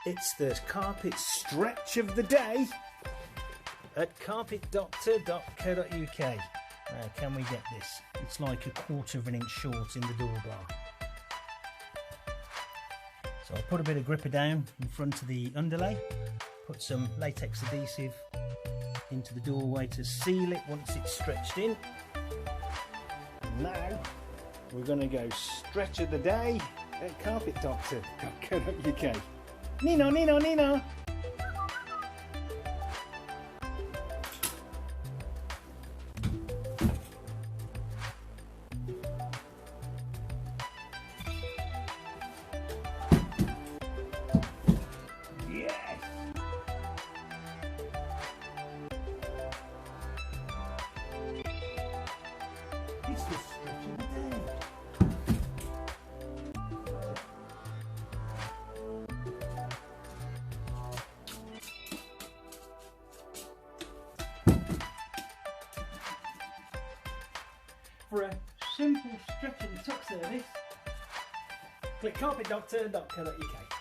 It's the carpet stretch of the day at carpetdoctor.co.uk. Now, can we get this? It's like 1/4 of an inch short in the door bar. So I'll put a bit of gripper down in front of the underlay, put some latex adhesive into the doorway to seal it once it's stretched in. And now we're going to go stretch of the day at carpetdoctor.co.uk. Nino, Nino, Nino! Yes! It's the stretch of the day. For a simple stretch and tuck service, click carpetdoctor.co.uk.